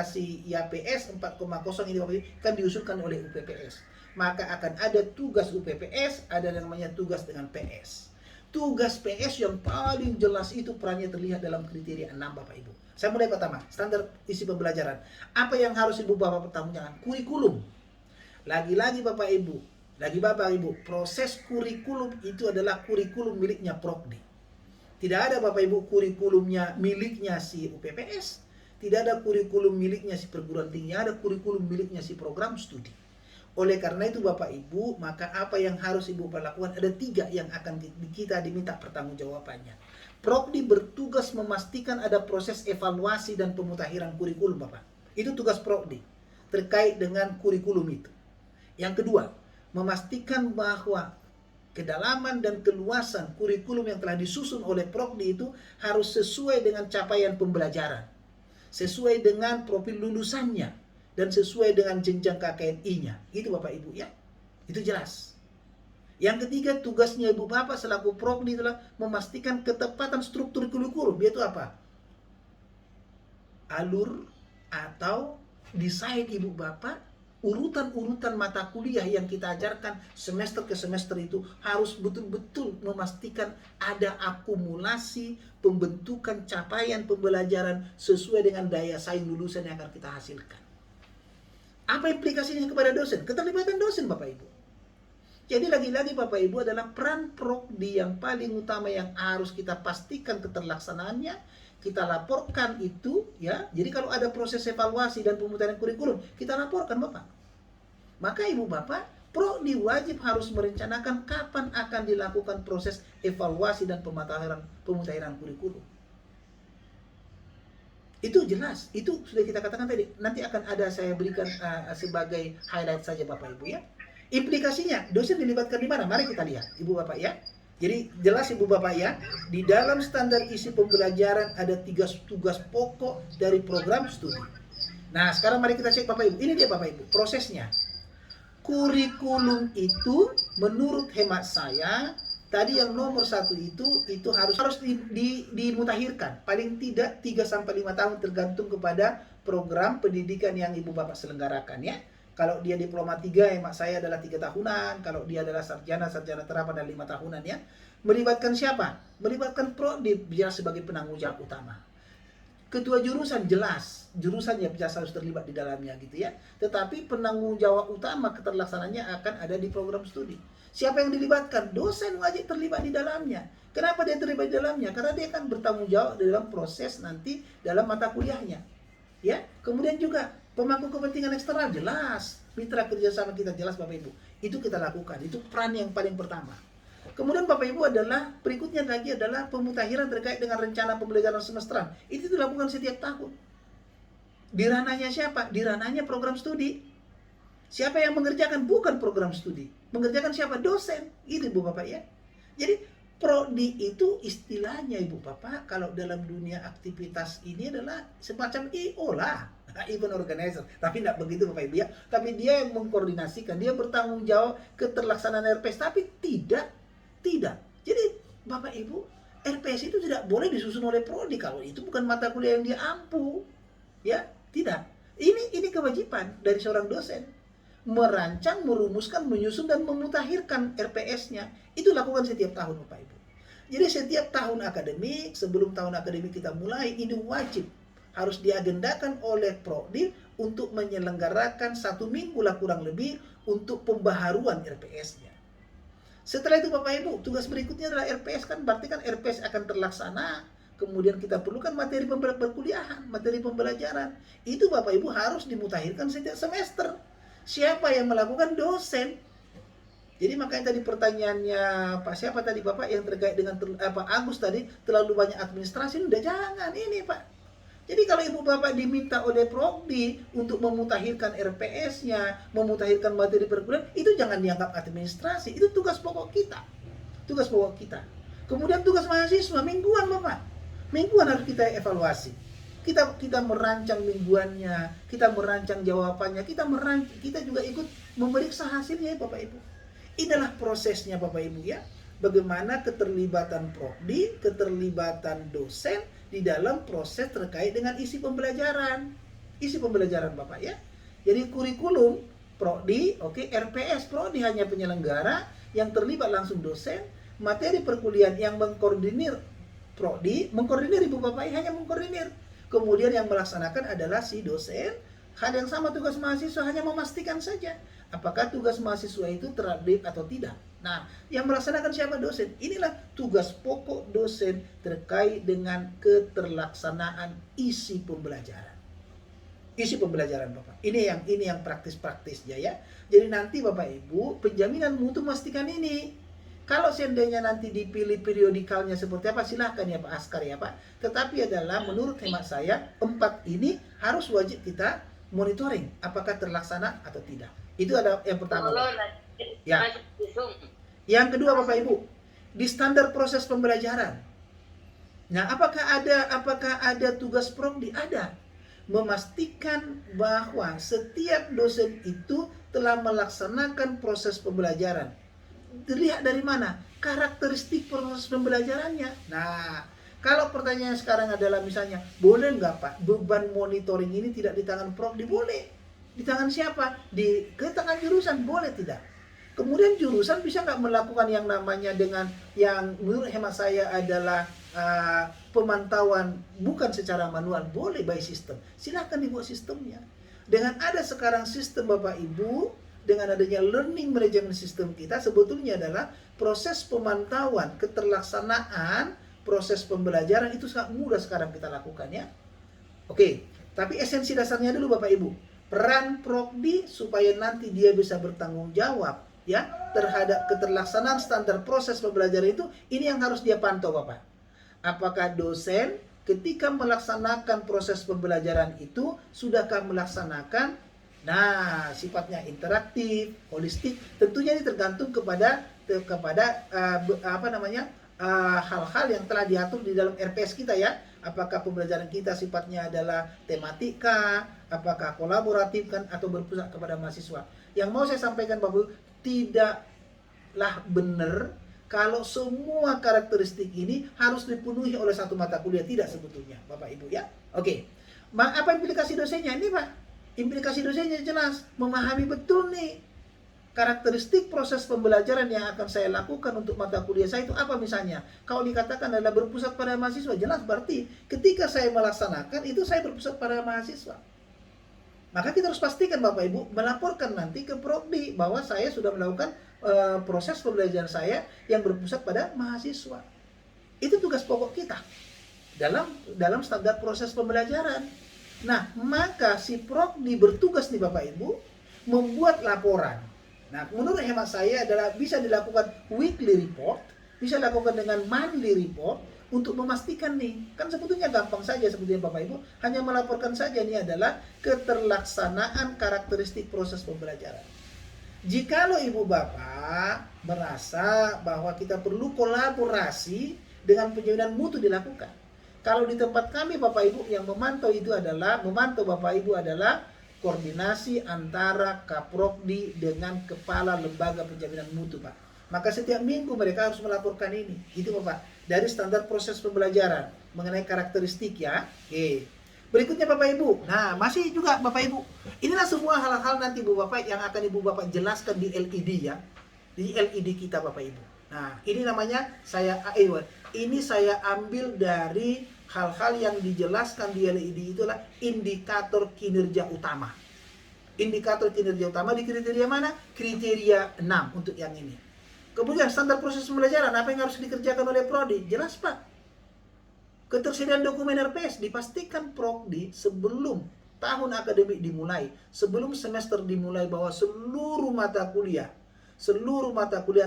implementasi IAPS 4,0 ini Bapak Ibu kan diusulkan oleh UPPS. Maka akan ada tugas UPPS, ada yang namanya tugas dengan PS. Tugas PS yang paling jelas itu perannya terlihat dalam kriteria 6 Bapak Ibu. Saya mulai pertama, standar isi pembelajaran. Apa yang harus Ibu Bapak pertanggungjawabkan? Kurikulum. Lagi-lagi Bapak Ibu, proses kurikulum itu adalah kurikulum miliknya Prokdi. Tidak ada Bapak Ibu kurikulumnya miliknya si UPPS, tidak ada kurikulum miliknya si perguruan tinggi, ada kurikulum miliknya si program studi. Oleh karena itu Bapak Ibu, maka apa yang harus Ibu lakukan? Ada 3 yang akan kita diminta pertanggungjawabannya. Prokdi bertugas memastikan ada proses evaluasi dan pemutakhiran kurikulum Bapak. Itu tugas Prokdi terkait dengan kurikulum itu. Yang kedua, memastikan bahwa kedalaman dan keluasan kurikulum yang telah disusun oleh Prokdi itu harus sesuai dengan capaian pembelajaran, sesuai dengan profil lulusannya, dan sesuai dengan jenjang KKNI-nya. Itu Bapak Ibu ya. Itu jelas. Yang ketiga, tugasnya Ibu Bapak selaku Prokdi adalah memastikan ketepatan struktur kurikulum. Yaitu apa? Alur atau desain Ibu Bapak, urutan-urutan mata kuliah yang kita ajarkan semester ke semester itu harus betul-betul memastikan ada akumulasi pembentukan capaian pembelajaran sesuai dengan daya saing lulusan yang akan kita hasilkan. Apa implikasinya kepada dosen? Keterlibatan dosen Bapak Ibu. Jadi lagi-lagi Bapak Ibu adalah peran Prokdi yang paling utama yang harus kita pastikan keterlaksanaannya, kita laporkan itu ya. Jadi kalau ada proses evaluasi dan pemutahiran kurikulum, kita laporkan Bapak. Maka Ibu Bapak, Prokdi wajib harus merencanakan kapan akan dilakukan proses evaluasi dan pemutahiran kurikulum. Itu jelas, itu sudah kita katakan tadi. Nanti akan ada saya berikan sebagai highlight saja Bapak Ibu ya. Implikasinya, dosen dilibatkan di mana? Mari kita lihat Ibu Bapak ya. Jadi jelas Ibu Bapak ya, di dalam standar isi pembelajaran ada 3 tugas pokok dari program studi. Nah sekarang mari kita cek Bapak Ibu. Ini dia Bapak Ibu, prosesnya. Kurikulum itu menurut hemat saya, tadi yang nomor 1 itu harus dimutakhirkan. Paling tidak 3-5 tahun tergantung kepada program pendidikan yang Ibu Bapak selenggarakan ya. Kalau dia diploma 3, hemat saya adalah 3 tahunan. Kalau dia adalah sarjana terapan adalah 5 tahunan ya. Melibatkan siapa? Melibatkan Prokdi dia sebagai penanggung jawab utama. Ketua jurusan jelas, jurusannya biasa harus terlibat di dalamnya gitu ya. Tetapi penanggung jawab utama keterlaksanaannya akan ada di program studi. Siapa yang dilibatkan? Dosen wajib terlibat di dalamnya. Kenapa dia terlibat di dalamnya? Karena dia akan bertanggung jawab dalam proses nanti dalam mata kuliahnya. Ya, kemudian juga pemangku kepentingan eksternal jelas, mitra kerjasama kita jelas Bapak Ibu. Itu kita lakukan, itu peran yang paling pertama. Kemudian Bapak Ibu adalah berikutnya lagi adalah pemutakhiran terkait dengan rencana pembelajaran semesteran. Itu dilakukan setiap tahun. Di ranahnya siapa? Di ranahnya program studi. Siapa yang mengerjakan? Bukan program studi. Mengerjakan siapa? Dosen. Itu Ibu Bapak ya. Jadi Prodi itu istilahnya Ibu Bapak kalau dalam dunia aktivitas ini adalah semacam IO lah, event organizer. Tapi tidak begitu Bapak Ibu ya. Tapi dia yang mengkoordinasikan, dia bertanggung jawab keterlaksanaan RPS. Tapi tidak. Jadi Bapak Ibu, RPS itu tidak boleh disusun oleh Prodi kalau itu bukan mata kuliah yang dia ampu. Ya, tidak. Ini kewajiban dari seorang dosen. Merancang, merumuskan, menyusun dan memutakhirkan RPS-nya. Itu lakukan setiap tahun Bapak Ibu. Jadi setiap tahun akademik, sebelum tahun akademik kita mulai, ini wajib harus diagendakan oleh Prodi untuk menyelenggarakan 1 minggu lah kurang lebih untuk pembaharuan RPS-nya. Setelah itu Bapak Ibu, tugas berikutnya adalah RPS kan, berarti kan RPS akan terlaksana. Kemudian kita perlukan materi perkuliahan, materi pembelajaran. Itu Bapak Ibu harus dimutakhirkan setiap semester. Siapa yang melakukan? Dosen. Jadi makanya tadi pertanyaannya Pak siapa tadi Bapak yang terkait dengan Agus tadi terlalu banyak administrasi, udah jangan ini Pak. Jadi kalau Ibu Bapak diminta oleh Prodi untuk memutakhirkan RPS-nya, memutakhirkan materi perkuliahan, itu jangan dianggap administrasi, itu tugas pokok kita. Tugas pokok kita. Kemudian tugas mahasiswa mingguan Bapak. Mingguan harus kita evaluasi. Kita merancang mingguannya, kita merancang jawabannya, kita juga ikut memeriksa hasilnya ya Bapak Ibu. Inilah prosesnya Bapak Ibu ya. Bagaimana keterlibatan Prodi, keterlibatan dosen di dalam proses terkait dengan isi pembelajaran. isi pembelajaran Bapak ya. Jadi kurikulum prodi, oke, RPS prodi hanya penyelenggara, yang terlibat langsung dosen, materi perkuliahan yang mengkoordinir prodi, mengkoordinir Ibu Bapak hanya mengkoordinir. Kemudian yang melaksanakan adalah si dosen. Hal yang sama tugas mahasiswa, hanya memastikan saja apakah tugas mahasiswa itu terupdate atau tidak. Nah, yang melaksanakan siapa? Dosen. Inilah tugas pokok dosen terkait dengan keterlaksanaan isi pembelajaran. Isi pembelajaran Bapak. Ini yang praktis-praktis ya. Jadi nanti Bapak Ibu, penjaminan mutu memastikan ini. Kalau seandainya nanti dipilih periodikalnya seperti apa, silahkan ya Pak Askar ya Pak. Tetapi adalah menurut hemat saya, 4 ini harus wajib kita monitoring apakah terlaksana atau tidak. Itu ada yang pertama. Ya. Yang kedua Bapak Ibu, di standar proses pembelajaran. Nah, apakah ada tugas prodi? Ada. Memastikan bahwa setiap dosen itu telah melaksanakan proses pembelajaran. Dilihat dari mana? Karakteristik proses pembelajarannya. Nah, kalau pertanyaan sekarang adalah misalnya, boleh nggak Pak beban monitoring ini tidak di tangan prodi? Boleh. Di tangan siapa? Ke tangan jurusan, boleh tidak? Kemudian jurusan bisa nggak melakukan yang namanya dengan yang menurut hemat saya adalah pemantauan bukan secara manual, boleh by sistem. Silahkan dibuat sistemnya. Dengan ada sekarang sistem Bapak Ibu, dengan adanya learning management system kita, sebetulnya adalah proses pemantauan keterlaksanaan proses pembelajaran itu sangat mudah sekarang kita lakukan ya. Oke, tapi esensi dasarnya dulu Bapak Ibu. Peran prodi supaya nanti dia bisa bertanggung jawab ya terhadap keterlaksanaan standar proses pembelajaran itu, ini yang harus dia pantau Bapak. Apakah dosen ketika melaksanakan proses pembelajaran itu sudahkah melaksanakan sifatnya interaktif, holistik. Tentunya ini tergantung kepada hal-hal yang telah diatur di dalam RPS kita ya. Apakah pembelajaran kita sifatnya adalah tematika, apakah kolaboratif kan atau berpusat kepada mahasiswa. Yang mau saya sampaikan Bapak Ibu, tidaklah benar kalau semua karakteristik ini harus dipenuhi oleh satu mata kuliah, tidak sebetulnya Bapak Ibu ya. Oke. Apa implikasi dosennya ini Pak? Implikasi dosennya jelas, memahami betul nih karakteristik proses pembelajaran yang akan saya lakukan untuk mata kuliah saya itu apa misalnya. Kalau dikatakan adalah berpusat pada mahasiswa, jelas berarti ketika saya melaksanakan itu saya berpusat pada mahasiswa. Maka kita harus pastikan Bapak Ibu melaporkan nanti ke prodi bahwa saya sudah melakukan proses pembelajaran saya yang berpusat pada mahasiswa. Itu tugas pokok kita dalam standar proses pembelajaran. Nah, maka si prodi bertugas nih Bapak Ibu membuat laporan. Nah, menurut hemat saya adalah bisa dilakukan weekly report, bisa dilakukan dengan monthly report untuk memastikan nih. Kan sebetulnya gampang saja sebetulnya Bapak Ibu, hanya melaporkan saja ini adalah keterlaksanaan karakteristik proses pembelajaran. Jikalau Ibu Bapak merasa bahwa kita perlu kolaborasi dengan penjaminan mutu dilakukan. Kalau di tempat kami Bapak Ibu yang memantau Bapak Ibu adalah koordinasi antara Kaprodi dengan kepala lembaga penjaminan mutu Pak. Maka setiap minggu mereka harus melaporkan ini. Gitu Bapak. Dari standar proses pembelajaran mengenai karakteristik ya. Oke. Berikutnya Bapak Ibu. Nah, masih juga Bapak Ibu. Inilah semua hal-hal nanti Ibu Bapak yang akan Ibu Bapak jelaskan di LED ya. Di LED kita Bapak Ibu. Nah, ini namanya ini saya ambil dari hal-hal yang dijelaskan di LED itulah indikator kinerja utama. Indikator kinerja utama di kriteria mana? Kriteria 6 untuk yang ini. Kemudian standar proses pembelajaran, apa yang harus dikerjakan oleh prodi? Jelas Pak. Ketersediaan dokumen RPS dipastikan prodi sebelum tahun akademik dimulai, sebelum semester dimulai bahwa seluruh mata kuliah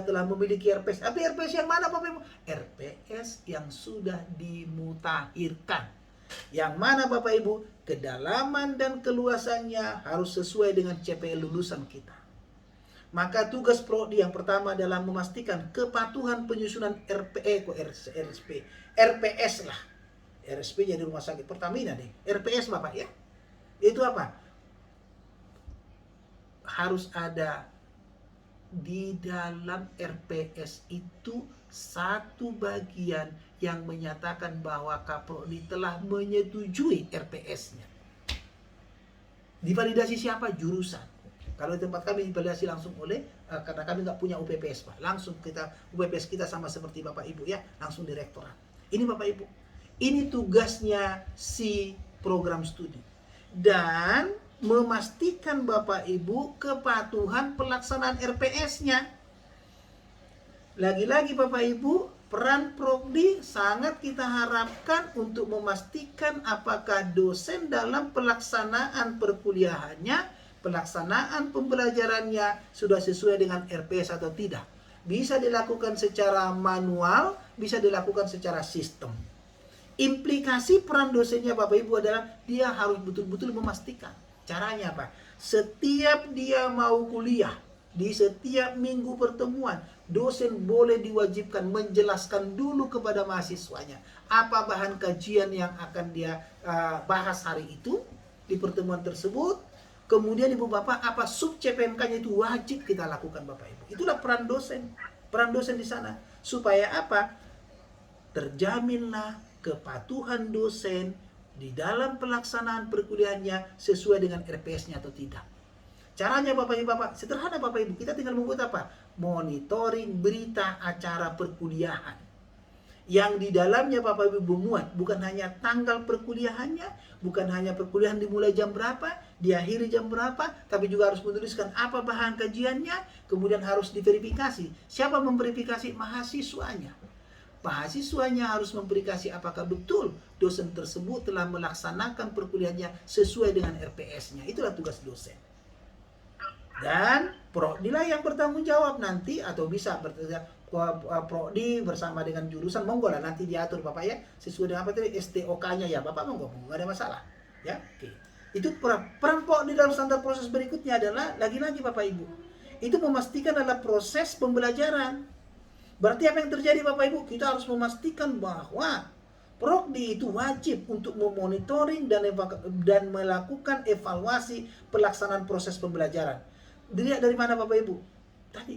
telah memiliki RPS. Tapi RPS yang mana Bapak Ibu? RPS yang sudah dimutakhirkan. Yang mana Bapak Ibu? Kedalaman dan keluasannya harus sesuai dengan CPL lulusan kita. Maka tugas prodi yang pertama adalah memastikan kepatuhan penyusunan RPS lah. RSP jadi rumah sakit Pertamina deh. RPS Bapak ya. Itu apa? Harus ada di dalam RPS itu satu bagian yang menyatakan bahwa Kaprodi telah menyetujui RPS-nya. Divalidasi siapa? Jurusan. Kalau di tempat kami divalidasi langsung oleh, karena kami nggak punya UPPS Pak, langsung kita, UPPS kita sama seperti Bapak Ibu ya, langsung direktorat. Ini Bapak Ibu, ini tugasnya si program studi. Dan memastikan Bapak Ibu kepatuhan pelaksanaan RPS-nya. Lagi-lagi Bapak Ibu, peran Prodi sangat kita harapkan untuk memastikan apakah dosen dalam pelaksanaan perkuliahannya, pelaksanaan pembelajarannya sudah sesuai dengan RPS atau tidak. Bisa dilakukan secara manual, bisa dilakukan secara sistem. Implikasi peran dosennya Bapak Ibu adalah dia harus betul-betul memastikan. Caranya apa? Setiap dia mau kuliah, di setiap minggu pertemuan, dosen boleh diwajibkan menjelaskan dulu kepada mahasiswanya apa bahan kajian yang akan dia bahas hari itu di pertemuan tersebut. Kemudian Ibu Bapak, apa sub CPMK-nya itu wajib kita lakukan Bapak Ibu. Itulah peran dosen. Peran dosen di sana. Supaya apa? Terjaminlah kepatuhan dosen di dalam pelaksanaan perkuliahannya sesuai dengan RPS-nya atau tidak. Caranya Bapak Ibu, sederhana Bapak Ibu, kita tinggal membuat apa? Monitoring berita acara perkuliahan. Yang di dalamnya Bapak Ibu memuat bukan hanya tanggal perkuliahannya, bukan hanya perkuliahan dimulai jam berapa, diakhiri jam berapa, tapi juga harus menuliskan apa bahan kajiannya, kemudian harus diverifikasi. Siapa memverifikasi? Mahasiswanya. Mahasiswanya harus memverifikasi apakah betul dosen tersebut telah melaksanakan perkuliahannya sesuai dengan RPS-nya. Itulah tugas dosen. Dan prodilah yang bertanggung jawab nanti, atau bisa prodi bersama dengan jurusan, monggo lah nanti diatur Bapak ya, sesuai dengan apa tadi STOK-nya ya Bapak, monggo, nggak ada masalah ya. Oke. Itu peran prodi dalam standar proses berikutnya adalah lagi-lagi Bapak Ibu, itu memastikan adalah proses pembelajaran. Berarti apa yang terjadi Bapak Ibu? Kita harus memastikan bahwa Prodi itu wajib untuk memonitoring dan melakukan evaluasi pelaksanaan proses pembelajaran. Dilihat dari mana Bapak Ibu? Tadi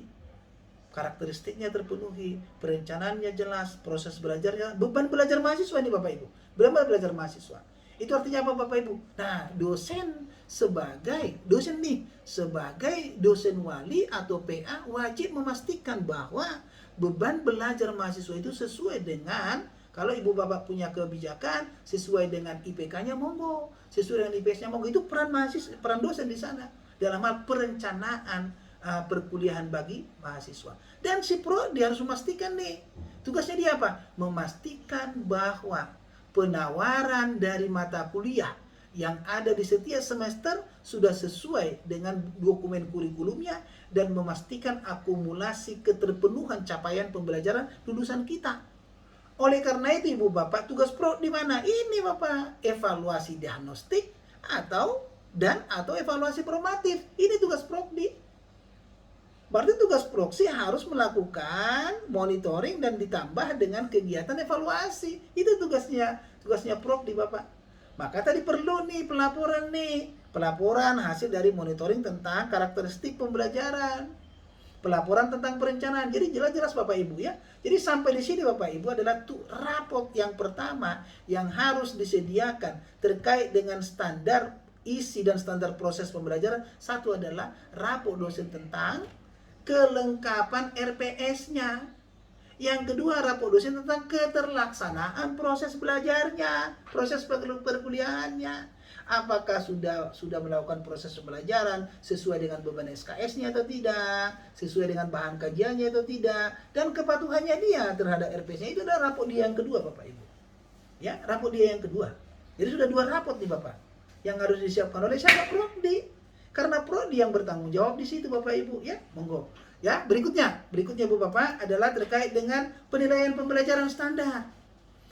karakteristiknya terpenuhi, perencanaannya jelas, proses belajarnya, beban belajar mahasiswa ini Bapak Ibu. Beban belajar mahasiswa. Itu artinya apa Bapak Ibu? Nah, dosen sebagai dosen wali atau PA wajib memastikan bahwa beban belajar mahasiswa itu sesuai dengan, kalau Ibu Bapak punya kebijakan sesuai dengan IPK-nya monggo, sesuai dengan IPS-nya monggo. Itu peran peran dosen di sana dalam hal perencanaan perkuliahan bagi mahasiswa. Dan si prodi harus memastikan nih, tugasnya dia apa? Memastikan bahwa penawaran dari mata kuliah yang ada di setiap semester sudah sesuai dengan dokumen kurikulumnya dan memastikan akumulasi keterpenuhan capaian pembelajaran lulusan kita. Oleh karena itu Ibu Bapak, tugas prodi di mana? Ini Bapak, evaluasi diagnostik atau evaluasi formatif. Ini tugas prodi. Berarti tugas proksi harus melakukan monitoring dan ditambah dengan kegiatan evaluasi. Itu tugasnya prodi Bapak. Maka tadi perlu nih pelaporan hasil dari monitoring tentang karakteristik pembelajaran, pelaporan tentang perencanaan. Jadi jelas-jelas Bapak Ibu ya. Jadi sampai di sini Bapak Ibu adalah raport yang pertama yang harus disediakan terkait dengan standar isi dan standar proses pembelajaran. Satu adalah raport dosen tentang kelengkapan RPS-nya. Yang kedua, raport dosen tentang keterlaksanaan proses belajarnya, proses perkuliahannya. Apakah sudah melakukan proses pembelajaran sesuai dengan beban SKS-nya atau tidak, sesuai dengan bahan kajiannya atau tidak, dan kepatuhannya dia terhadap RPS-nya. Itu adalah raport dia yang kedua Bapak Ibu. Ya, raport dia yang kedua. Jadi sudah 2 raport nih Bapak yang harus disiapkan oleh siapa? Prodi. Karena prodi yang bertanggung jawab di situ Bapak Ibu ya. Monggo. Ya, berikutnya Bu Bapak adalah terkait dengan penilaian pembelajaran standar.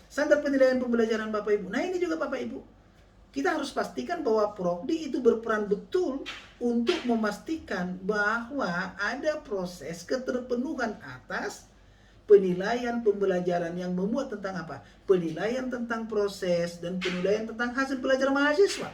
Standar penilaian pembelajaran Bapak Ibu. Nah, ini juga Bapak Ibu. Kita harus pastikan bahwa prodi itu berperan betul untuk memastikan bahwa ada proses keterpenuhan atas penilaian pembelajaran yang memuat tentang apa? Penilaian tentang proses dan penilaian tentang hasil belajar mahasiswa.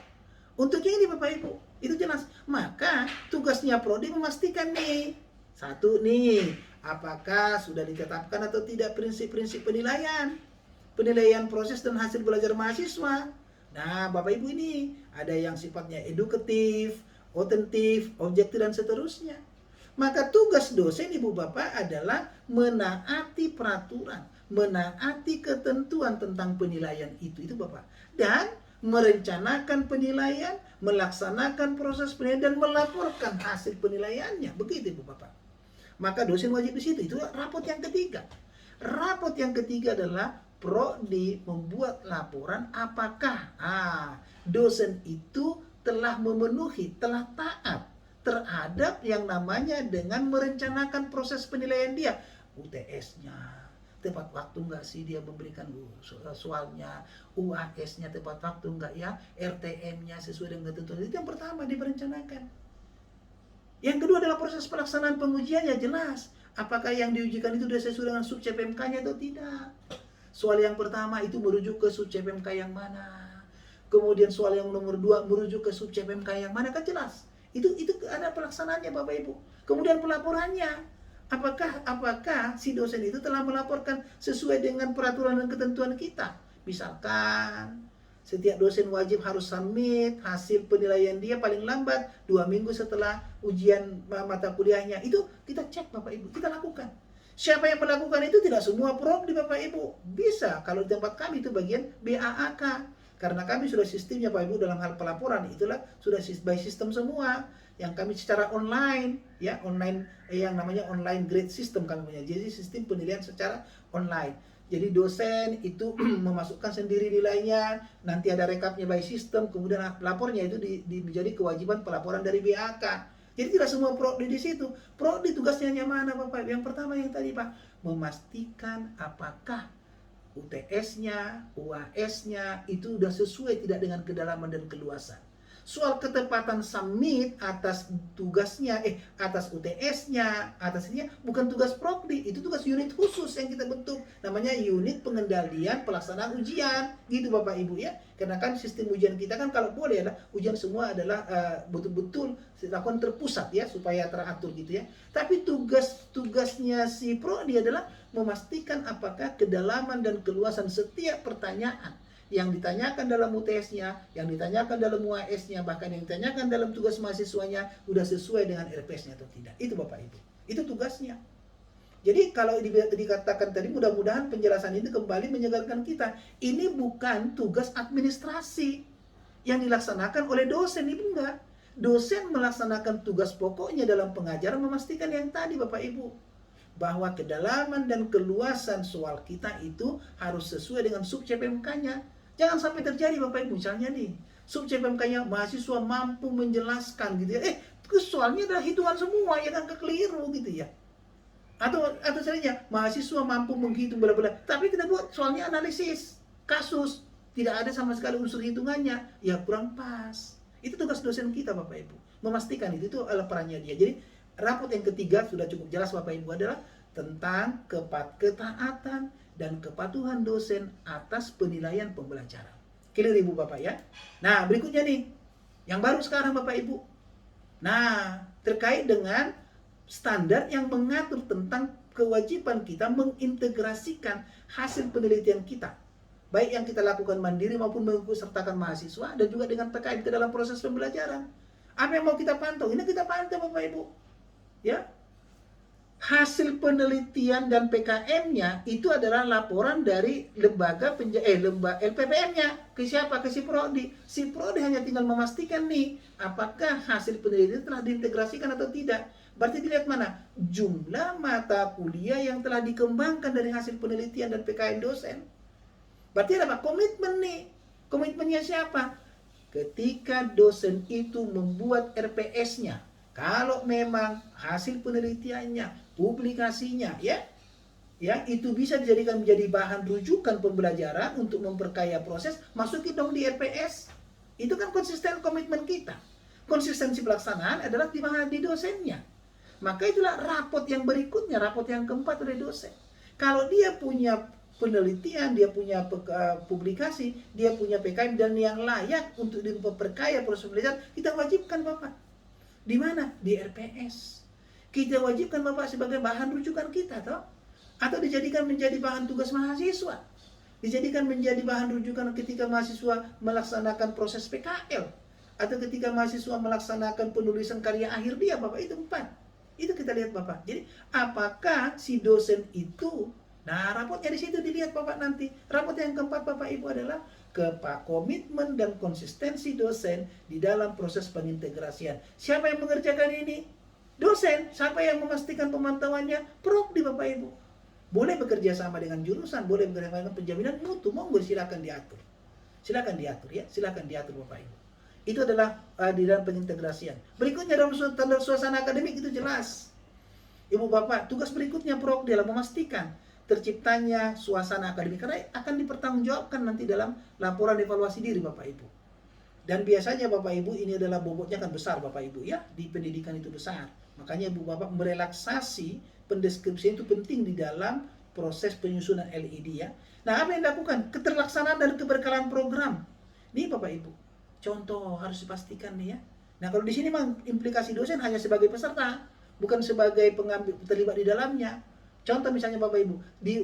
Untuk ini Bapak Ibu, itu jelas. Maka tugasnya prodi memastikan nih, satu nih, apakah sudah ditetapkan atau tidak prinsip-prinsip penilaian proses dan hasil belajar mahasiswa. Nah, Bapak Ibu ini ada yang sifatnya edukatif, otentif, objektif dan seterusnya. Maka tugas dosen Ibu Bapak adalah menaati peraturan, menaati ketentuan tentang penilaian itu Bapak. Dan merencanakan penilaian, melaksanakan proses penilaian dan melaporkan hasil penilaiannya. Begitu Ibu Bapak. Maka dosen wajib di situ. Itu rapot yang ketiga. Rapot yang ketiga adalah prodi membuat laporan apakah dosen itu telah memenuhi, telah taat terhadap yang namanya dengan merencanakan proses penilaian dia. UTS-nya tepat waktu nggak sih dia memberikan soalnya, UAS-nya tepat waktu nggak ya, RTM-nya sesuai dengan ketentuan. Itu yang pertama dia merencanakan. Yang kedua adalah proses pelaksanaan pengujiannya jelas. Apakah yang diujikan itu sudah sesuai dengan sub CPMK-nya atau tidak? Soal yang pertama itu merujuk ke sub CPMK yang mana? Kemudian soal yang nomor 2 merujuk ke sub CPMK yang mana? Kan jelas. Itu ada pelaksanaannya Bapak Ibu. Kemudian pelaporannya. Apakah si dosen itu telah melaporkan sesuai dengan peraturan dan ketentuan kita? Misalkan setiap dosen wajib harus submit hasil penilaian dia paling lambat 2 minggu setelah ujian mata kuliahnya. Itu kita cek Bapak Ibu, kita lakukan. Siapa yang melakukan itu? Tidak semua prodi Bapak Ibu. Bisa, kalau di tempat kami itu bagian BAAK. Karena kami sudah sistemnya Bapak Ibu dalam hal pelaporan, itulah sudah by system semua. Yang kami secara online, ya online yang namanya online grade system kami punya. Jadi sistem penilaian secara online. Jadi dosen itu memasukkan sendiri nilainya, nanti ada rekapnya by system, kemudian lapornya itu menjadi kewajiban pelaporan dari BAK. Jadi tidak semua prodi di situ. Prodi tugasnya hanya mana Bapak? Yang pertama yang tadi Pak, memastikan apakah UTS-nya, UAS-nya itu sudah sesuai tidak dengan kedalaman dan keluasan. Soal ketepatan submit atas tugasnya, atas UTS-nya, atasnya bukan tugas prodi, itu tugas unit khusus yang kita bentuk, namanya unit pengendalian pelaksanaan ujian, gitu Bapak Ibu ya. Karena kan sistem ujian kita kan kalau boleh adalah ujian semua adalah betul-betul dilakukan terpusat ya supaya teratur gitu ya. Tapi tugasnya si prodi adalah memastikan apakah kedalaman dan keluasan setiap pertanyaan yang ditanyakan dalam UTS-nya, yang ditanyakan dalam UAS-nya, bahkan yang ditanyakan dalam tugas mahasiswanya sudah sesuai dengan RPS-nya atau tidak. Itu Bapak Ibu. Itu tugasnya. Jadi kalau dikatakan tadi, mudah-mudahan penjelasan ini kembali menyegarkan kita. Ini bukan tugas administrasi yang dilaksanakan oleh dosen, Ibu enggak. Dosen melaksanakan tugas pokoknya dalam pengajaran, memastikan yang tadi Bapak Ibu, bahwa kedalaman dan keluasan soal kita itu harus sesuai dengan sub CPMK-nya. Jangan sampai terjadi Bapak Ibu, misalnya nih, sub CPMK-nya mahasiswa mampu menjelaskan gitu ya. Soalnya adalah hitungan semua, ya kan, kekeliru gitu ya. Atau sebenarnya mahasiswa mampu menghitung bla-bla, tapi kita buat soalnya analisis kasus, tidak ada sama sekali unsur hitungannya, ya kurang pas. Itu tugas dosen kita Bapak Ibu, memastikan itu adalah perannya dia. Jadi rapot yang ketiga sudah cukup jelas Bapak Ibu, adalah tentang ketaatan dan kepatuhan dosen atas penilaian pembelajaran. Clear Ibu Bapak ya. Nah berikutnya nih, yang baru sekarang Bapak Ibu. Nah terkait dengan standar yang mengatur tentang kewajiban kita mengintegrasikan hasil penelitian kita, baik yang kita lakukan mandiri maupun mengikutsertakan mahasiswa, dan juga dengan PKM ke dalam proses pembelajaran. Apa yang mau kita pantau? Ini kita pantau Bapak Ibu. Ya, hasil penelitian dan PKM-nya itu adalah laporan dari lembaga LPPM-nya ke siapa? Ke si prodi. Si prodi hanya tinggal memastikan nih, apakah hasil penelitian telah diintegrasikan atau tidak. Berarti dilihat mana? Jumlah mata kuliah yang telah dikembangkan dari hasil penelitian dan PKM dosen. Berarti ada apa? Komitmen nih. Komitmennya siapa? Ketika dosen itu membuat RPS-nya, kalau memang hasil penelitiannya, publikasinya ya itu bisa dijadikan menjadi bahan rujukan pembelajaran untuk memperkaya proses, masukin dong di RPS. Itu kan konsisten komitmen kita. Konsistensi pelaksanaan adalah di dosennya. Maka itulah rapot yang berikutnya, rapot yang keempat dari dosen. Kalau dia punya penelitian, dia punya publikasi, dia punya PKM dan yang layak untuk memperkaya proses pembelajaran, kita wajibkan Bapak. Di mana? Di RPS. Kita wajibkan Bapak sebagai bahan rujukan kita, toh? Atau dijadikan menjadi bahan tugas mahasiswa. dijadikan menjadi bahan rujukan ketika mahasiswa melaksanakan proses PKL atau ketika mahasiswa melaksanakan penulisan karya akhir dia, Bapak. Itu 4. Itu kita lihat, Bapak. Jadi apakah si dosen itu, nah rapotnya di situ dilihat, Bapak. Nanti rapot yang keempat, Bapak Ibu, adalah komitmen dan konsistensi dosen di dalam proses pengintegrasian. Siapa yang mengerjakan ini? Dosen. Siapa yang memastikan pemantauannya? Prodi, Bapak Ibu. Boleh bekerja sama dengan jurusan, boleh bekerja sama dengan penjaminan mutu, monggo silakan diatur. Silakan diatur ya, silakan diatur, Bapak Ibu. Itu adalah di dalam pengintegrasian. Berikutnya dalam suasana akademik itu jelas. Ibu Bapak, tugas berikutnya Prodi adalah memastikan terciptanya suasana akademik, karena akan dipertanggungjawabkan nanti dalam laporan evaluasi diri, Bapak Ibu. Dan biasanya Bapak Ibu, ini adalah bobotnya kan besar, Bapak Ibu ya, di pendidikan itu besar. Makanya Ibu Bapak merelaksasi pendeskripsian itu penting di dalam proses penyusunan LED ya. Nah, apa yang dilakukan? Keterlaksanaan dan keberkalan program. Nih Bapak Ibu, contoh harus dipastikan nih ya. Nah, kalau di sini memang implikasi dosen hanya sebagai peserta, bukan sebagai pengambil terlibat di dalamnya. Contoh misalnya Bapak Ibu,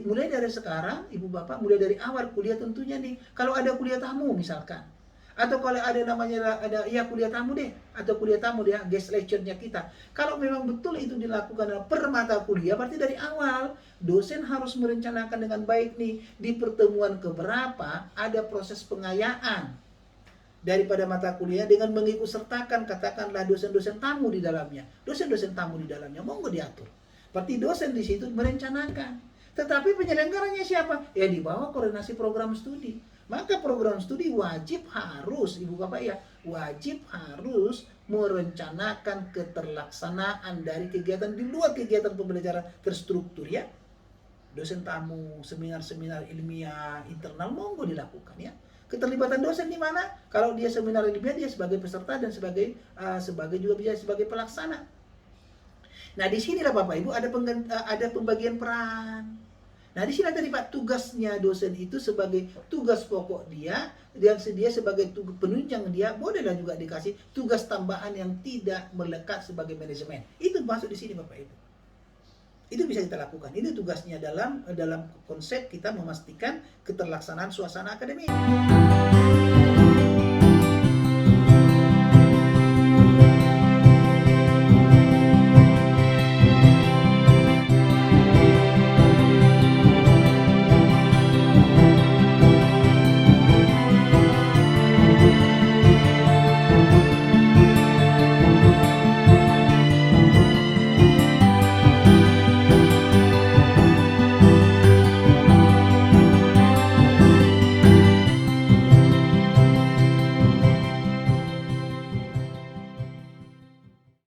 mulai dari sekarang Ibu Bapak, mulai dari awal kuliah tentunya nih, kalau ada kuliah tamu misalkan, atau kalau ada namanya ya kuliah tamu deh, atau kuliah tamu deh, guest lecture-nya kita. Kalau memang betul itu dilakukan per mata kuliah, berarti dari awal dosen harus merencanakan dengan baik nih, di pertemuan keberapa ada proses pengayaan daripada mata kuliah dengan mengikut sertakan katakanlah dosen-dosen tamu di dalamnya. Dosen-dosen tamu di dalamnya monggo diatur. Berarti dosen di situ merencanakan. Tetapi penyelenggaranya siapa? Ya di bawah koordinasi program studi. Maka program studi wajib harus, Ibu Bapak ya, wajib harus merencanakan keterlaksanaan dari kegiatan di luar kegiatan pembelajaran terstruktur ya. Dosen tamu, seminar-seminar ilmiah internal monggo dilakukan ya. Keterlibatan dosen di mana? Kalau dia seminar ilmiah, dia sebagai peserta dan sebagai juga bisa sebagai pelaksana. Nah, disinilah Bapak Ibu ada pembagian peran. Nah, di sini tadi Pak, tugasnya dosen itu sebagai tugas pokok dia, dan dia sebagai penunjang dia, bolehlah juga dikasih tugas tambahan yang tidak melekat sebagai manajemen. Itu masuk di sini Bapak Ibu. Itu bisa kita lakukan. Ini tugasnya dalam konsep kita memastikan keterlaksanaan suasana akademik.